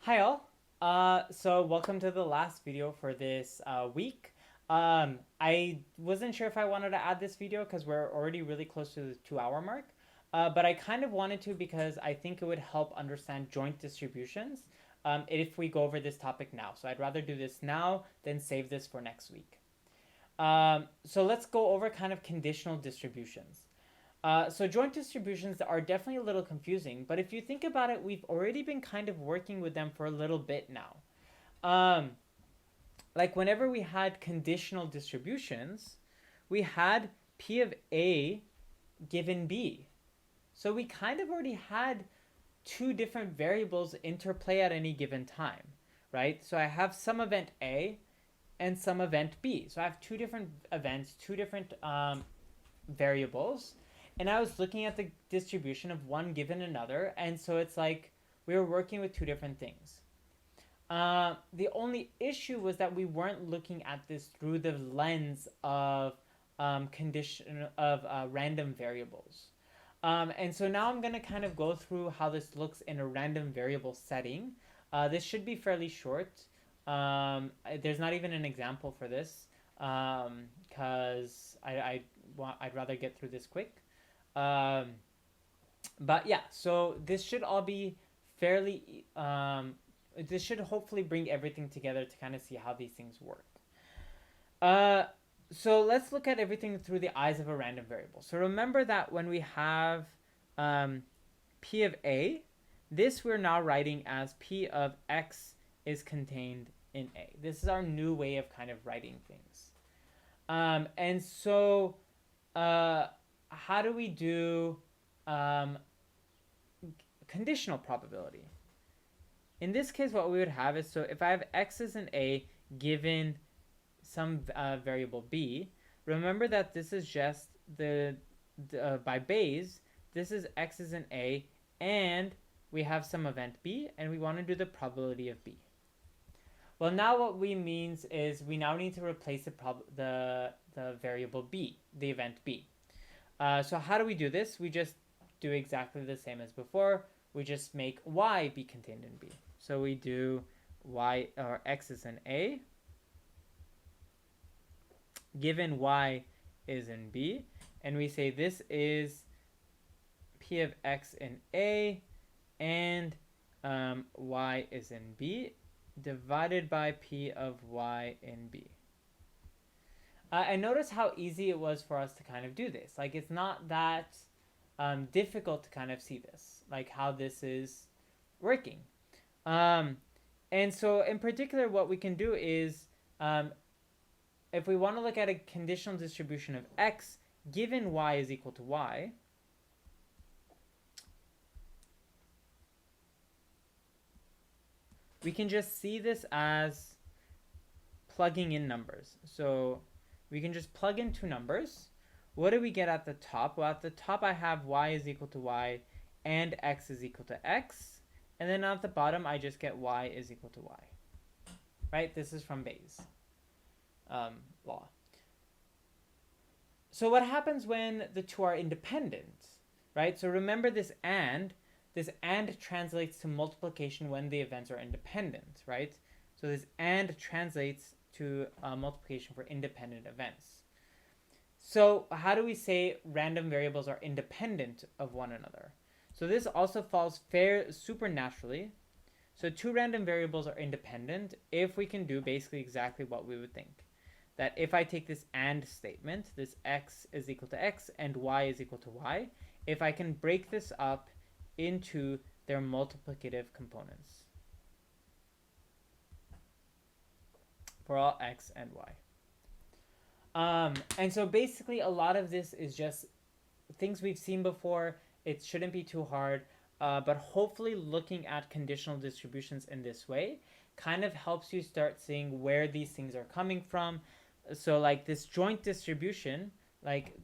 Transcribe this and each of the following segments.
Hi all. So welcome to the last video for this week. I wasn't sure if I wanted to add this video because we're already really close to the 2 hour mark. But I kind of wanted to because I think it would help understand joint distributions if we go over this topic now. So I'd rather do this now than save this for next week. So let's go over kind of conditional distributions. So joint distributions are definitely a little confusing, but if you think about it, we've already been kind of working with them for a little bit now. Um, like whenever we had conditional distributions, we had P of A given B. So we kind of already had two different variables interplay at any given time, right? So I have some event A and some event B. So I have two different events, two different variables, and I was looking at the distribution of one given another, and so it's like we were working with two different things. The only issue was that we weren't looking at this through the lens of random variables. And so now I'm going to kind of go through how this looks in a random variable setting. This should be fairly short. There's not even an example for this because I'd rather get through this quick. But yeah, so this should all be fairly. This should hopefully bring everything together to kind of see how these things work. So let's look at everything through the eyes of a random variable. So remember that when we have P of A, this we're now writing as P of X is contained in A. This is our new way of kind of writing things. And so how do we do conditional probability? In this case, what we would have is, so if I have X is in A given some variable B, remember that this is just by Bayes, this is X is in A, and we have some event B, and we want to do the probability of B. Well, now what we means is we now need to replace the variable B, the event B. So how do we do this? We just do exactly the same as before. We just make Y be contained in B. So we do Y or X is in A, given Y is in B, and we say this is P of X in A and Y is in B divided by P of Y in B. And notice how easy it was for us to kind of do this. Like it's not that difficult to kind of see this, like how this is working. And so in particular, what we can do is if we want to look at a conditional distribution of X given Y is equal to Y, we can just see this as plugging in numbers. So we can just plug in two numbers. What do we get at the top? Well, at the top I have Y is equal to Y and X is equal to X. And then at the bottom I just get Y is equal to Y. Right? This is from Bayes' law. So what happens when the two are independent? Right? So remember this and translates to multiplication when the events are independent, right? So this and translates to multiplication for independent events. So how do we say random variables are independent of one another? So this also falls supernaturally. So two random variables are independent if we can do basically exactly what we would think. That if I take this and statement, this X is equal to X and Y is equal to Y, if I can break this up into their multiplicative components for all X and Y. And so basically a lot of this is just things we've seen before. It shouldn't be too hard, but hopefully looking at conditional distributions in this way kind of helps you start seeing where these things are coming from. So like this joint distribution, like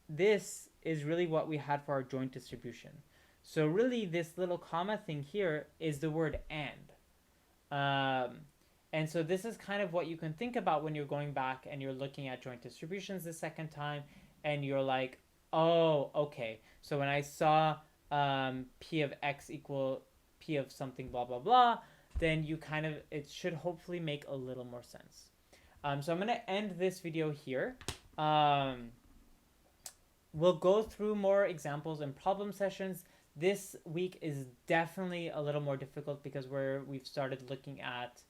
this is really what we had for our joint distribution. So really this little comma thing here is the word and. And so this is kind of what you can think about when you're going back and you're looking at joint distributions the second time and you're like, oh, okay. So when I saw P of X equal P of something blah, blah, blah, then it should hopefully make a little more sense. So I'm gonna end this video here. Um, we'll go through more examples and problem sessions. This week is definitely a little more difficult because we've started looking at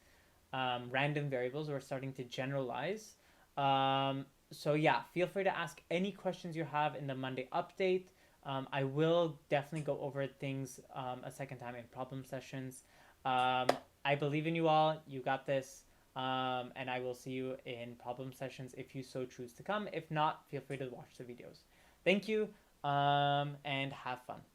random variables. We're starting to generalize. So yeah, feel free to ask any questions you have in the Monday update. I will definitely go over things a second time in problem sessions. I believe in you all. You got this. And I will see you in problem sessions if you so choose to come. If not, feel free to watch the videos. Thank you, and have fun.